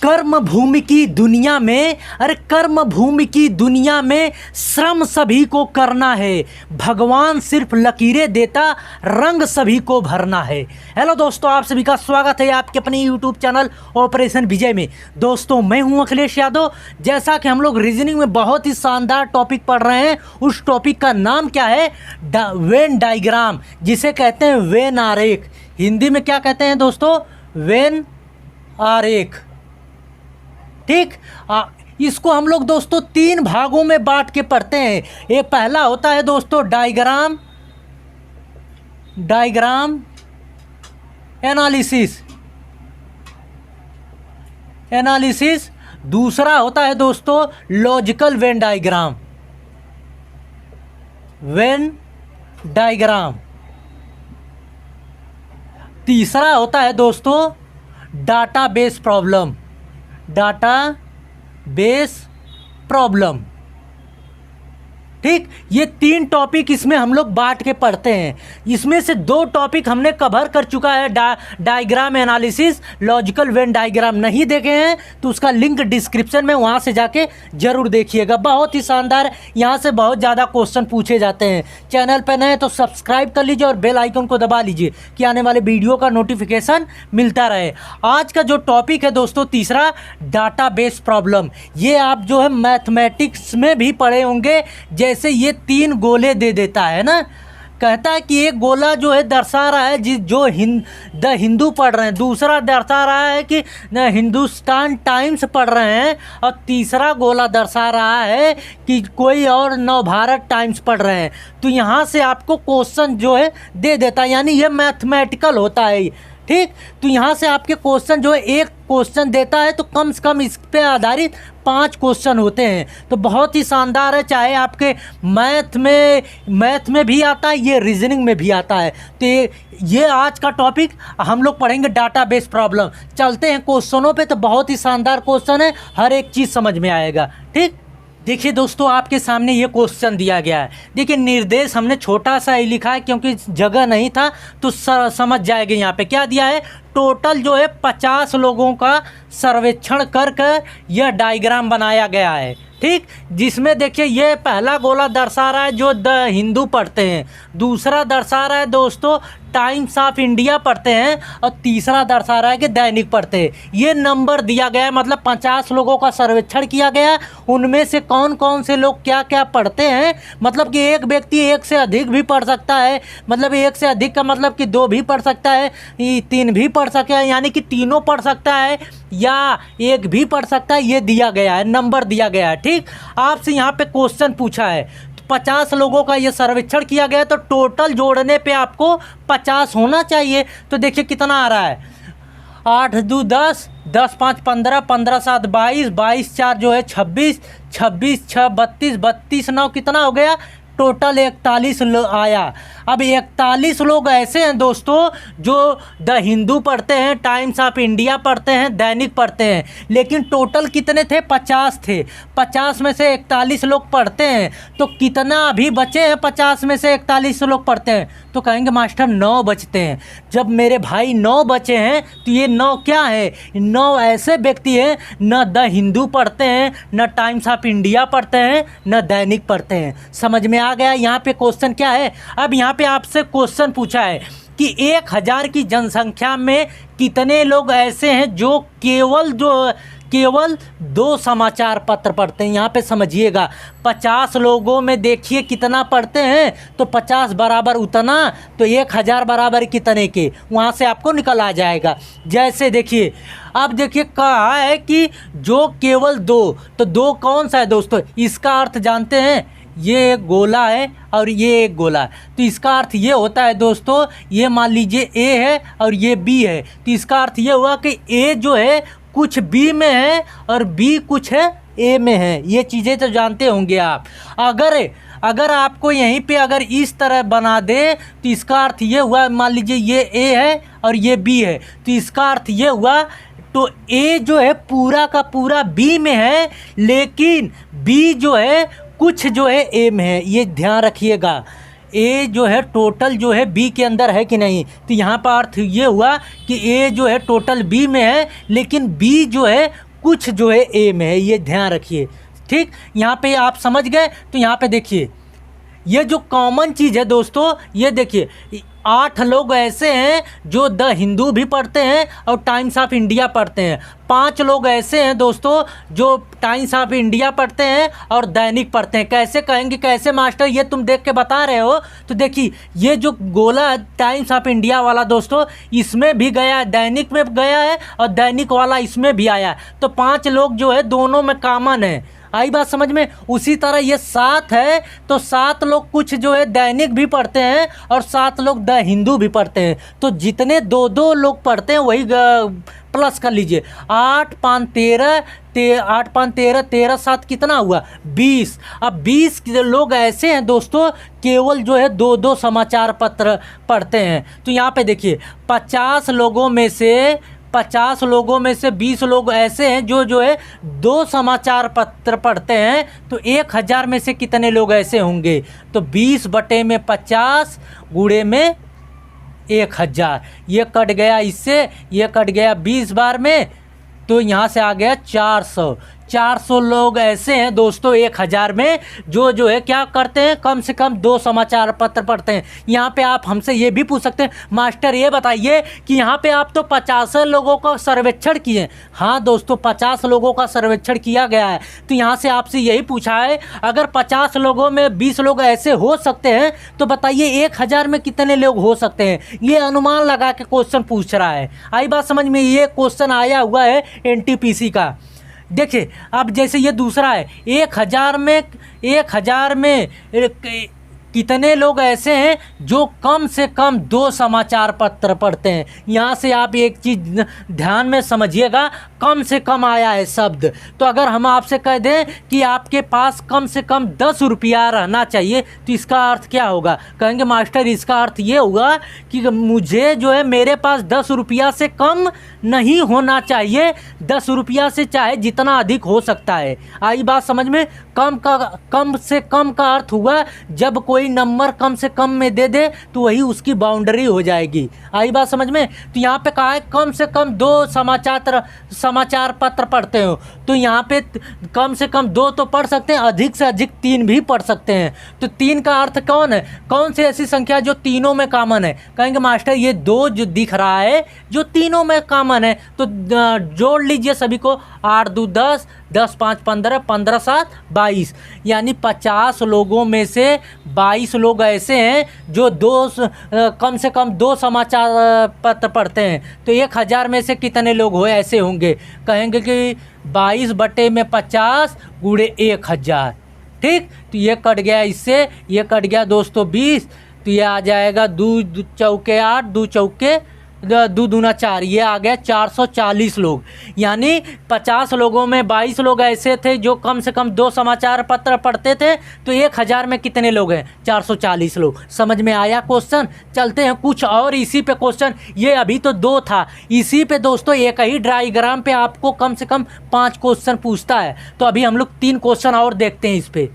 कर्म भूमि की दुनिया में, अरे कर्म भूमि की दुनिया में श्रम सभी को करना है, भगवान सिर्फ लकीरें देता, रंग सभी को भरना है। हेलो दोस्तों, आप सभी का स्वागत है आपके अपने यूट्यूब चैनल ऑपरेशन विजय में। दोस्तों मैं हूं अखिलेश यादव। जैसा कि हम लोग रीजनिंग में बहुत ही शानदार टॉपिक पढ़ रहे हैं, उस टॉपिक का नाम क्या है? वेन डायग्राम, जिसे कहते हैं वेन आरेख। हिंदी में क्या कहते हैं दोस्तों? वेन आरेख। ठीक, इसको हम लोग दोस्तों तीन भागों में बांट के पढ़ते हैं। एक पहला होता है दोस्तों डायग्राम एनालिसिस। दूसरा होता है दोस्तों लॉजिकल वेन डायग्राम। तीसरा होता है दोस्तों डाटाबेस प्रॉब्लम। ठीक, ये तीन टॉपिक इसमें हम लोग बांट के पढ़ते हैं। इसमें से दो टॉपिक हमने कवर कर चुका है, diagram analysis, logical Venn diagram. नहीं देखे हैं तो उसका लिंक डिस्क्रिप्शन में, वहाँ से जाके जरूर देखिएगा। बहुत ही शानदार, यहाँ से बहुत ज़्यादा क्वेश्चन पूछे जाते हैं। चैनल पर नए तो सब्सक्राइब कर लीजिए और बेल आइकन को दबा लीजिए कि आने वाले वीडियो का नोटिफिकेशन मिलता रहे। आज का जो टॉपिक है दोस्तों तीसरा, डाटाबेस प्रॉब्लम। ये आप जो है मैथमेटिक्स में भी पढ़े होंगे। जैसे ये तीन गोले दे देता है ना, कहता है कि एक गोला जो है दर्शा रहा है द हिंदू पढ़ रहे हैं, दूसरा दर्शा रहा है कि हिंदुस्तान टाइम्स पढ़ रहे हैं, और तीसरा गोला दर्शा रहा है कि कोई और नवभारत टाइम्स पढ़ रहे हैं। तो यहाँ से आपको क्वेश्चन जो है दे देता है, यानी ये मैथमेटिकल होता है। ठीक, तो यहाँ से आपके क्वेश्चन जो है एक क्वेश्चन देता है तो कम से कम इस पे आधारित 5 क्वेश्चन होते हैं। तो बहुत ही शानदार है, चाहे आपके मैथ में भी आता है, ये रीजनिंग में भी आता है। तो ये आज का टॉपिक हम लोग पढ़ेंगे डाटाबेस प्रॉब्लम। चलते हैं क्वेश्चनों पे। तो बहुत ही शानदार क्वेश्चन है, हर एक चीज़ समझ में आएगा। ठीक, देखिए दोस्तों आपके सामने ये क्वेश्चन दिया गया है। देखिए निर्देश हमने छोटा सा ही लिखा है क्योंकि जगह नहीं था, तो समझ जाएंगे। यहाँ पे क्या दिया है? टोटल जो है 50 लोगों का सर्वेक्षण कर यह डायग्राम बनाया गया है। ठीक, जिसमें देखिए ये पहला गोला दर्शा रहा है जो द हिंदू पढ़ते हैं, दूसरा दर्शा रहा है दोस्तों टाइम्स ऑफ इंडिया पढ़ते हैं, और तीसरा दर्शा रहा है कि दैनिक पढ़ते हैं। ये नंबर दिया गया है, मतलब 50 लोगों का सर्वेक्षण किया गया। उनमें से कौन कौन से लोग क्या क्या पढ़ते हैं, मतलब कि एक व्यक्ति एक से अधिक भी पढ़ सकता है, मतलब एक से अधिक का मतलब कि 2 भी पढ़ सकता है, 3 भी पढ़ सकता है, यानी कि तीनों पढ़ सकता है, या एक भी पढ़ सकता है। ये दिया गया है, नंबर दिया गया है। ठीक, आपसे यहाँ पे क्वेश्चन पूछा है, 50 लोगों का ये सर्वेक्षण किया गया, तो टोटल जोड़ने पे आपको 50 होना चाहिए। तो देखिए कितना आ रहा है, 8 2 10, 10 5 15, 15 7 22, 22 4 जो है 26, 26 6 32, 32 9 कितना हो गया? टोटल 41 आया। अब 41 लोग ऐसे हैं दोस्तों जो द हिंदू पढ़ते हैं, टाइम्स ऑफ इंडिया पढ़ते हैं, दैनिक पढ़ते हैं, लेकिन टोटल कितने थे? 50 थे। 50 में से 41 लोग पढ़ते हैं, तो कितना अभी बचे हैं? 50 में से 41 लोग पढ़ते हैं, तो कहेंगे मास्टर 9 बचते हैं। जब मेरे भाई 9 बचे हैं तो ये 9 क्या है? 9 ऐसे व्यक्ति हैं न द हिंदू पढ़ते हैं, न टाइम्स ऑफ इंडिया पढ़ते हैं, न दैनिक पढ़ते हैं। समझ में आ गया? यहाँ पे क्वेश्चन क्या है? अब यहाँ पे आपसे क्वेश्चन पूछा है कि 1000 की जनसंख्या में कितने लोग ऐसे हैं जो केवल 2 समाचार पत्र पढ़ते हैं। यहाँ पे समझिएगा, 50 लोगों में देखिए कितना पढ़ते हैं, तो 50 बराबर उतना, तो 1000 बराबर कितने के, वहाँ से आपको निकल आ जाएगा। जैसे देखिए, अब देखिए कहा है कि जो केवल 2, तो 2 कौन सा है दोस्तों? इसका अर्थ जानते हैं, ये एक गोला है और ये एक गोला है, तो इसका अर्थ ये होता है दोस्तों, ये मान लीजिए ए है और ये बी है, तो इसका अर्थ ये हुआ कि ए जो है कुछ बी में है और बी कुछ है ए में है। ये चीज़ें तो जानते होंगे आप। अगर आपको यहीं पे अगर इस तरह बना दे तो इसका अर्थ ये हुआ, मान लीजिए ये ए है और ये बी है, तो इसका अर्थ ये हुआ, तो ए जो है पूरा का पूरा बी में है, लेकिन बी जो है कुछ जो है ए में है। ये ध्यान रखिएगा, ए जो है टोटल जो है बी के अंदर है कि नहीं। तो यहाँ पर अर्थ ये हुआ कि ए जो है टोटल बी में है, लेकिन बी जो है कुछ जो है ए में है, ये ध्यान रखिए। ठीक, यहाँ पे आप समझ गए। तो यहाँ पे देखिए ये जो कॉमन चीज़ है दोस्तों, ये देखिए 8 लोग ऐसे हैं जो द हिंदू भी पढ़ते हैं और टाइम्स ऑफ इंडिया पढ़ते हैं। 5 लोग ऐसे हैं दोस्तों जो टाइम्स ऑफ इंडिया पढ़ते हैं और दैनिक पढ़ते हैं। कैसे कहेंगे, कैसे मास्टर, ये तुम देख के बता रहे हो? तो देखिए ये जो गोला टाइम्स ऑफ इंडिया वाला दोस्तों, इसमें भी गया है, दैनिक में गया है और दैनिक वाला इसमें भी आया है। तो 5 लोग जो है दोनों में कॉमन है। आई बात समझ में? उसी तरह ये 7 है तो 7 लोग कुछ जो है दैनिक भी पढ़ते हैं और 7 लोग द हिंदू भी पढ़ते हैं। तो जितने 2-2 लोग पढ़ते हैं वही प्लस कर लीजिए। 8 5 13, 8 5 13, 13 7 कितना हुआ? 20। अब 20 लोग ऐसे हैं दोस्तों केवल जो है 2-2 समाचार पत्र पढ़ते हैं। तो यहाँ पे देखिए 50 लोगों में से 20 लोग ऐसे हैं जो है 2 समाचार पत्र पढ़ते हैं। तो 1000 में से कितने लोग ऐसे होंगे? तो 20/50 गुणे में 1000। ये कट गया इससे, ये कट गया 20 बार में, तो यहाँ से आ गया 400 लोग ऐसे हैं दोस्तों 1000 में जो है क्या करते हैं, कम से कम 2 समाचार पत्र पढ़ते हैं। यहाँ पे आप हमसे ये भी पूछ सकते हैं मास्टर ये बताइए कि यहाँ पे आप तो 50 लोगों का सर्वेक्षण किए। हाँ दोस्तों 50 लोगों का सर्वेक्षण किया गया है। तो यहाँ से आपसे यही पूछा है अगर 50 लोगों में 20 लोग ऐसे हो सकते हैं तो बताइए 1000 में कितने लोग हो सकते हैं। ये अनुमान लगा के क्वेश्चन पूछ रहा है। आई बात समझ में? ये क्वेश्चन आया हुआ है NTPC का। देखिए अब जैसे ये दूसरा है 1000 में कितने लोग ऐसे हैं जो कम से कम 2 समाचार पत्र पढ़ते हैं। यहाँ से आप एक चीज़ ध्यान में समझिएगा, कम से कम आया है शब्द। तो अगर हम आपसे कह दें कि आपके पास कम से कम 10 रुपया रहना चाहिए तो इसका अर्थ क्या होगा? कहेंगे मास्टर इसका अर्थ ये होगा कि मुझे जो है मेरे पास 10 रुपया से कम नहीं होना चाहिए। 10 रुपया से चाहे जितना अधिक हो सकता है। आई बात समझ में? कम से कम का अर्थ हुआ जब कोई नंबर कम से कम में दे दे तो वही उसकी बाउंड्री हो जाएगी। आई बात समझ में? तो यहाँ पे कहा है कम से कम 2 समाचार पत्र पढ़ते हो। तो यहाँ पे कम से कम 2 तो पढ़ सकते हैं, अधिक से अधिक 3 भी पढ़ सकते हैं। तो 3 का अर्थ कौन है? कौन सी ऐसी संख्या जो तीनों में कॉमन है? कहेंगे मास्टर ये 2 जो दिख रहा है जो तीनों में कॉमन है। तो जोड़ लीजिए सभी को, 8 2 10, 10 5 15, 15 7 22। यानी 50 लोगों में से 22 लोग ऐसे हैं जो कम से कम 2 समाचार पत्र पढ़ते हैं। तो 1000 में से कितने लोग हो ऐसे होंगे? कहेंगे कि 22/50 गुणे 1000। ठीक, तो ये कट गया इससे, ये कट गया दोस्तों 20। तो ये आ जाएगा 2 चौके 8, 2 चौके 2 दूना 4, ये आ गया 440 लोग। यानी 50 लोगों में 22 लोग ऐसे थे जो कम से कम 2 समाचार पत्र पढ़ते थे। तो 1000 में कितने लोग हैं? 440 लोग। समझ में आया क्वेश्चन? चलते हैं कुछ और इसी पे क्वेश्चन। ये अभी तो 2 था, इसी पे दोस्तों एक ही डायग्राम पे आपको कम से कम 5 क्वेश्चन पूछता है। तो अभी हम लोग 3 क्वेश्चन और देखते हैं इस पे।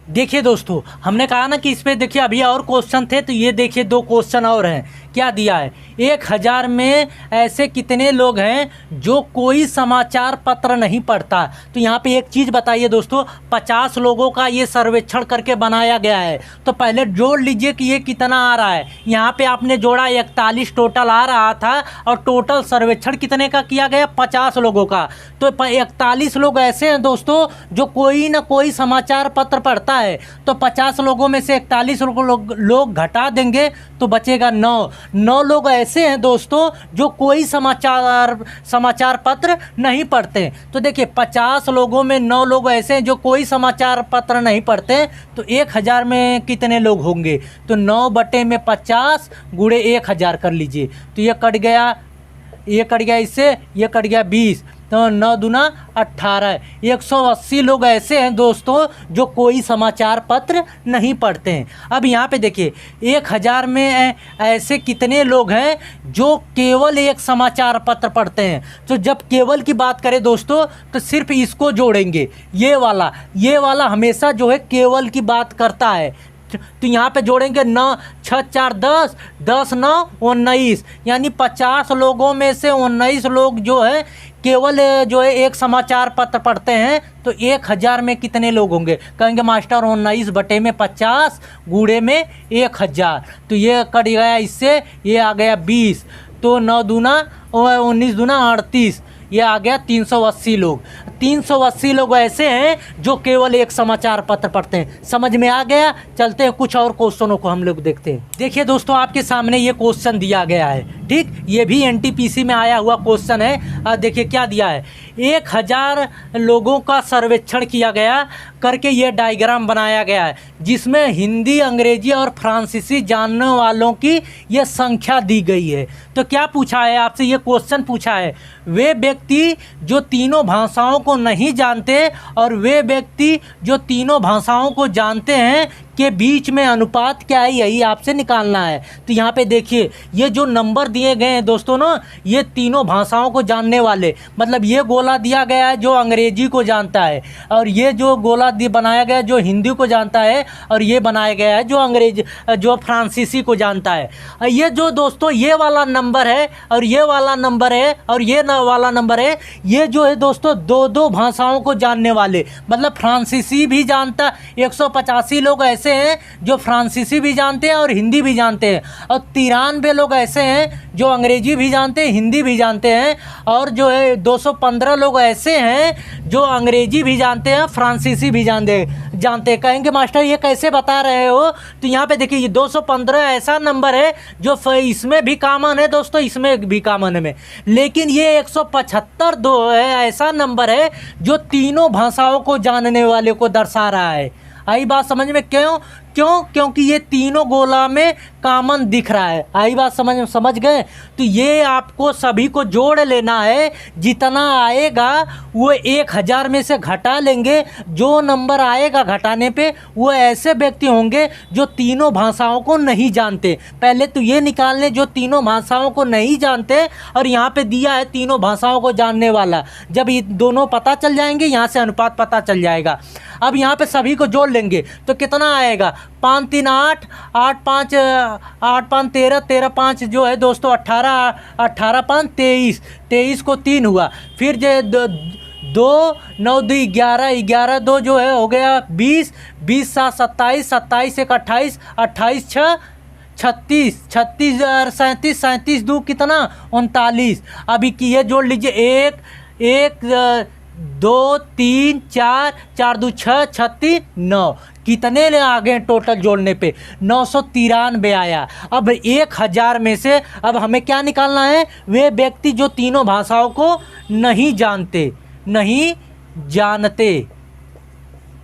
देखिए दोस्तों हमने कहा ना कि इस पे देखिए अभी और क्वेश्चन थे, तो ये देखिए 2 क्वेश्चन और हैं। क्या दिया है? 1000 में ऐसे कितने लोग हैं जो कोई समाचार पत्र नहीं पढ़ता? तो यहाँ पे एक चीज़ बताइए दोस्तों, 50 लोगों का ये सर्वेक्षण करके बनाया गया है। तो पहले जोड़ लीजिए कि ये कितना आ रहा है। यहाँ पे आपने जोड़ा 41 टोटल आ रहा था और टोटल सर्वेक्षण कितने का किया गया? 50 लोगों का। तो 41 लोग ऐसे हैं दोस्तों जो कोई ना कोई समाचार पत्र पढ़ता है। तो 50 लोगों में से 41 लोग घटा देंगे तो बचेगा 9 लोग ऐसे हैं दोस्तों जो कोई समाचार पत्र नहीं पढ़ते। तो देखिए 50 लोगों में 9 लोग ऐसे हैं जो कोई समाचार पत्र नहीं पढ़ते। तो 1000 में कितने लोग होंगे? तो 9/50 गुणे 1000 कर लीजिए। तो ये कट गया, ये कट गया इससे, ये कट गया 20। तो 9 दूना 18। 180 लोग ऐसे हैं दोस्तों जो कोई समाचार पत्र नहीं पढ़ते हैं। अब यहाँ पे देखिए 1000 में ऐसे कितने लोग हैं जो केवल एक समाचार पत्र पढ़ते हैं। तो जब केवल की बात करें दोस्तों तो सिर्फ इसको जोड़ेंगे, ये वाला हमेशा जो है केवल की बात करता है। तो यहाँ पे जोड़ेंगे 9 6 4 10, 10 9 19। यानी 50 लोगों में से 19 लोग जो है केवल जो है एक समाचार पत्र पढ़ते हैं तो 1000 में कितने लोग होंगे? कहेंगे मास्टर 19/50 गुणे में 1000, तो ये कट गया इससे, ये आ गया 20, तो 9 दूना 19 दूना 38, ये आ गया 380 लोग। 380 लोग ऐसे हैं जो केवल एक समाचार पत्र पढ़ते हैं। समझ में आ गया? चलते हैं कुछ और क्वेश्चनों को हम लोग देखते हैं। देखिए दोस्तों, आपके सामने ये क्वेश्चन दिया गया है, ठीक, ये भी एनटीपीसी में आया हुआ क्वेश्चन है। देखिए क्या दिया है, 1000 लोगों का सर्वेक्षण किया गया करके ये डायग्राम बनाया गया है, जिसमें हिंदी, अंग्रेजी और फ्रांसीसी जानने वालों की ये संख्या दी गई है। तो क्या पूछा है आपसे, ये क्वेश्चन पूछा है, वे व्यक्ति जो तीनों भाषाओं को नहीं जानते और वे व्यक्ति जो तीनों भाषाओं को जानते हैं के बीच में अनुपात क्या है, यही आपसे निकालना है। तो यहाँ पे देखिए, ये जो नंबर दिए गए हैं दोस्तों ना, ये तीनों भाषाओं को जानने वाले, मतलब ये गोला दिया गया है जो अंग्रेजी को जानता है, और ये जो गोला बनाया गया है जो हिंदी को जानता है, और ये बनाया गया है जो फ्रांसीसी को जानता है। ये जो दोस्तों ये वाला नंबर है और ये वाला नंबर है और ये वाला नंबर है, ये जो है दोस्तों 2 भाषाओं को जानने वाले, मतलब फ्रांसीसी भी जानता, 185 लोग ऐसे हैं जो फ्रांसीसी भी जानते हैं और हिंदी भी जानते हैं, और 93 लोग ऐसे हैं जो अंग्रेजी भी जानते हैं, हिंदी भी जानते हैं, और जो है 215 लोग ऐसे हैं जो अंग्रेजी भी जानते हैं, फ्रांसीसी भी जानते हैं। कहेंगे मास्टर ये कैसे बता रहे हो? तो यहाँ पे देखिए, ये 215 ऐसा नंबर है जो इसमें भी कॉमन है दोस्तों, इसमें भी कॉमन है, लेकिन ये 175 दो है ऐसा नंबर है जो तीनों भाषाओं को जानने वाले को दर्शा रहा है। आई बात समझ में? क्योंकि ये तीनों गोला में कॉमन दिख रहा है। आई बात समझ गए? तो ये आपको सभी को जोड़ लेना है, जितना आएगा वो 1000 में से घटा लेंगे। जो नंबर आएगा घटाने पे वो ऐसे व्यक्ति होंगे जो तीनों भाषाओं को नहीं जानते। पहले तो ये निकाल लें जो तीनों भाषाओं को नहीं जानते, और यहाँ पे दिया है तीनों भाषाओं को जानने वाला। जब ये दोनों पता चल जाएंगे, यहाँ से अनुपात पता चल जाएगा। अब यहाँ पे सभी को जोड़ लेंगे तो कितना आएगा? 5 3 8, 8 5 13, 13 5 जो है दोस्तों 18, 18 5 23, 23 को 3 हुआ, फिर जो 2 9 2 11, 11 2 जो है हो गया 20, 20 7 27, 27 1 28, 28 6 36, 36 37, 37 2 कितना? 39। अभी किए जोड़ लीजिए, 1 2 3 4, 4 2 6, 36 9, कितने आ गए टोटल जोड़ने पे? 993 आया। अब 1000 में से अब हमें क्या निकालना है? वे व्यक्ति जो तीनों भाषाओं को नहीं जानते,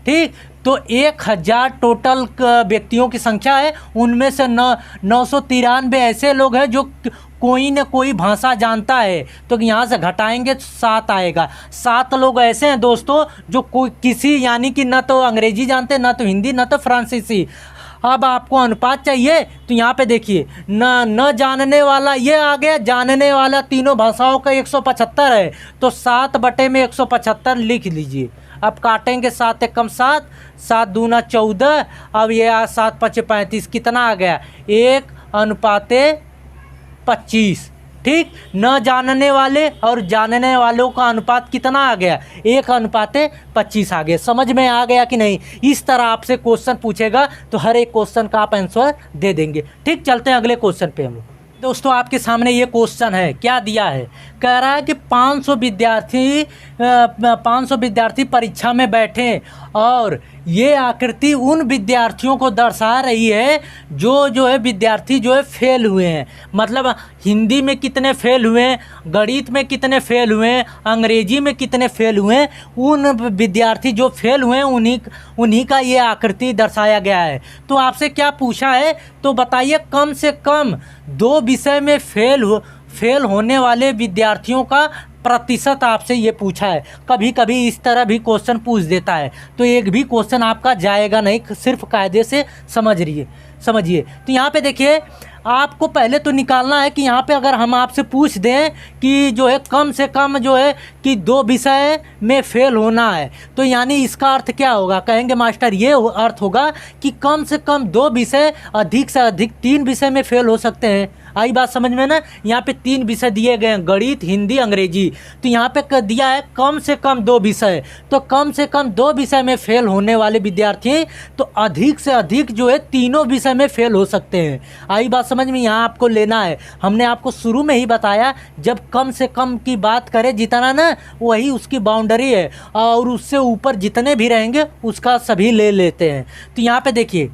ठीक। तो 1000 टोटल व्यक्तियों की संख्या है, उनमें से 993 ऐसे लोग हैं जो कोई न कोई भाषा जानता है। तो यहाँ से घटाएंगे तो 7 आएगा। 7 लोग ऐसे हैं दोस्तों जो कोई किसी यानी कि न तो अंग्रेजी जानते, न तो हिंदी, न तो फ्रांसीसी। अब आपको अनुपात चाहिए तो यहाँ पे देखिए, न जानने वाला ये आ गया, जानने वाला तीनों भाषाओं का 175 है, तो 7 बटे में 175 लिख लीजिए। अब काटेंगे, 7 एकम 7, 7 दूना 14, अब ये 7 5 35, कितना आ गया? 1:25, ठीक। न जानने वाले और जानने वालों का अनुपात कितना आ गया? 1:25 आ गया। समझ में आ गया कि नहीं? इस तरह आपसे क्वेश्चन पूछेगा तो हर एक क्वेश्चन का आप आंसर दे देंगे, ठीक। चलते हैं अगले क्वेश्चन पे हम लोग। दोस्तों आपके सामने ये क्वेश्चन है, क्या दिया है? कह रहा है कि 500 विद्यार्थी परीक्षा में बैठे और ये आकृति उन विद्यार्थियों को दर्शा रही है जो है विद्यार्थी जो है फेल हुए हैं। मतलब हिंदी में कितने फेल हुए हैं, गणित में कितने फेल हुए हैं, अंग्रेजी में कितने फेल हुए हैं, उन विद्यार्थी जो फेल हुए हैं उन्हीं का ये आकृति दर्शाया गया है। तो आपसे क्या पूछा है? तो बताइए, कम से कम 2 विषय में फेल होने वाले विद्यार्थियों का प्रतिशत आपसे ये पूछा है। कभी कभी इस तरह भी क्वेश्चन पूछ देता है, तो एक भी क्वेश्चन आपका जाएगा नहीं, सिर्फ कायदे से समझिए। तो यहाँ पे देखिए, आपको पहले तो निकालना है कि यहाँ पे अगर हम आपसे पूछ दें कि जो है कम से कम जो है कि 2 विषय में फेल होना है, तो यानी इसका अर्थ क्या होगा? कहेंगे मास्टर ये अर्थ होगा कि कम से कम 2 विषय, अधिक से अधिक 3 विषय में फेल हो सकते हैं। आई बात समझ में ना। यहाँ पे 3 विषय दिए गए हैं, गणित, हिंदी, अंग्रेजी। तो यहाँ पे दिया है कम से कम 2 विषय, तो कम से कम 2 विषय में फेल होने वाले विद्यार्थी तो अधिक से अधिक जो है तीनों विषय में फेल हो सकते हैं। आई बात समझ में। यहाँ आपको लेना है, हमने आपको शुरू में ही बताया, जब कम से कम की बात करें जितना ना, वही उसकी बाउंड्री है, और उससे ऊपर जितने भी रहेंगे उसका सभी ले लेते हैं। तो यहाँ पे देखिए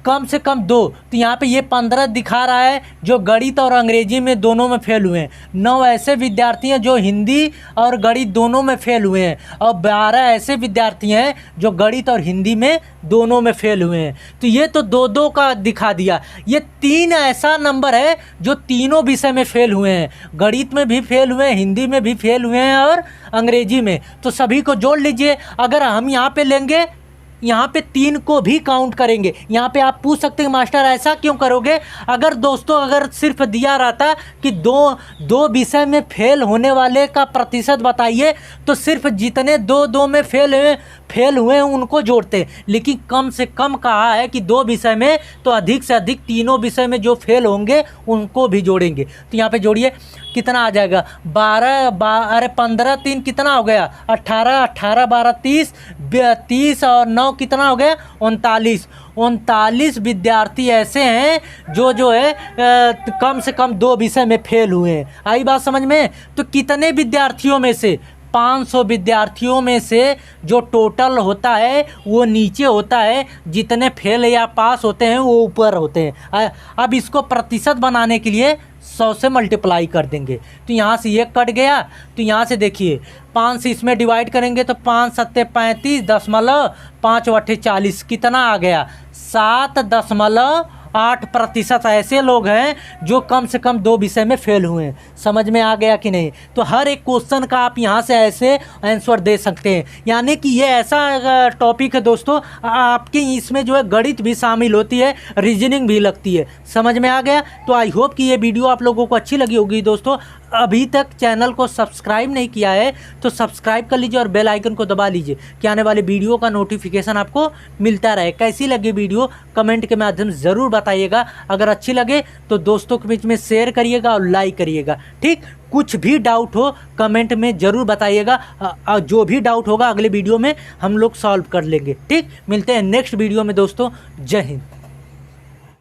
कम से कम 2, तो यहाँ पे ये 15 दिखा रहा है जो गणित और अंग्रेजी में दोनों में फेल हुए हैं। 9 ऐसे विद्यार्थी हैं जो हिंदी और गणित दोनों में फेल हुए हैं, और 12 ऐसे विद्यार्थी हैं जो गणित और हिंदी में दोनों में फेल हुए हैं। तो ये तो 2-2 का दिखा दिया। ये 3 ऐसा नंबर है जो तीनों विषय में फेल हुए हैं, गणित में भी फेल हुए हैं, हिंदी में भी फेल हुए हैं और अंग्रेजी में। तो सभी को जोड़ लीजिए। अगर हम यहाँ पे लेंगे, यहाँ पे 3 को भी काउंट करेंगे। यहाँ पे आप पूछ सकते हैं मास्टर ऐसा क्यों करोगे? अगर दोस्तों अगर सिर्फ दिया रहता कि दो विषय में फेल होने वाले का प्रतिशत बताइए, तो सिर्फ जितने 2-2 में फेल हुए हैं उनको जोड़ते। लेकिन कम से कम कहा है कि 2 विषय में, तो अधिक से अधिक तीनों विषय में जो फेल होंगे उनको भी जोड़ेंगे। तो यहाँ पे जोड़िए, कितना आ जाएगा? 15 3 कितना हो गया? 18 18 12 30 और 9 कितना हो गया? 39 विद्यार्थी ऐसे हैं जो है कम से कम 2 विषय में फेल हुए हैं। आई बात समझ में? तो कितने विद्यार्थियों में से? 500 विद्यार्थियों में से जो टोटल होता है वो नीचे होता है, जितने फेल या पास होते हैं वो ऊपर होते हैं। अब इसको प्रतिशत बनाने के लिए 100 से मल्टीप्लाई कर देंगे, तो यहाँ से ये कट गया। तो यहाँ से देखिए 5 से इसमें डिवाइड करेंगे तो 5 7 35 दशमलव 5 8 40 कितना आ गया? 7.8% ऐसे लोग हैं जो कम से कम 2 विषय में फेल हुए हैं। समझ में आ गया कि नहीं? तो हर एक क्वेश्चन का आप यहाँ से ऐसे आंसर दे सकते हैं। यानी कि ये ऐसा टॉपिक है दोस्तों, आपके इसमें जो है गणित भी शामिल होती है, रीजनिंग भी लगती है। समझ में आ गया? तो आई होप कि ये वीडियो आप लोगों को अच्छी लगी होगी। दोस्तों अभी तक चैनल को सब्सक्राइब नहीं किया है तो सब्सक्राइब कर लीजिए और बेल आइकन को दबा लीजिए कि आने वाले वीडियो का नोटिफिकेशन आपको मिलता रहे। कैसी लगी वीडियो कमेंट के माध्यम से ज़रूर बताइएगा। अगर अच्छी लगे तो दोस्तों के बीच में शेयर करिएगा और लाइक करिएगा। ठीक, कुछ भी डाउट हो कमेंट में ज़रूर बताइएगा, जो भी डाउट होगा अगले वीडियो में हम लोग सॉल्व कर लेंगे। ठीक, मिलते हैं नेक्स्ट वीडियो में दोस्तों। जय हिंद।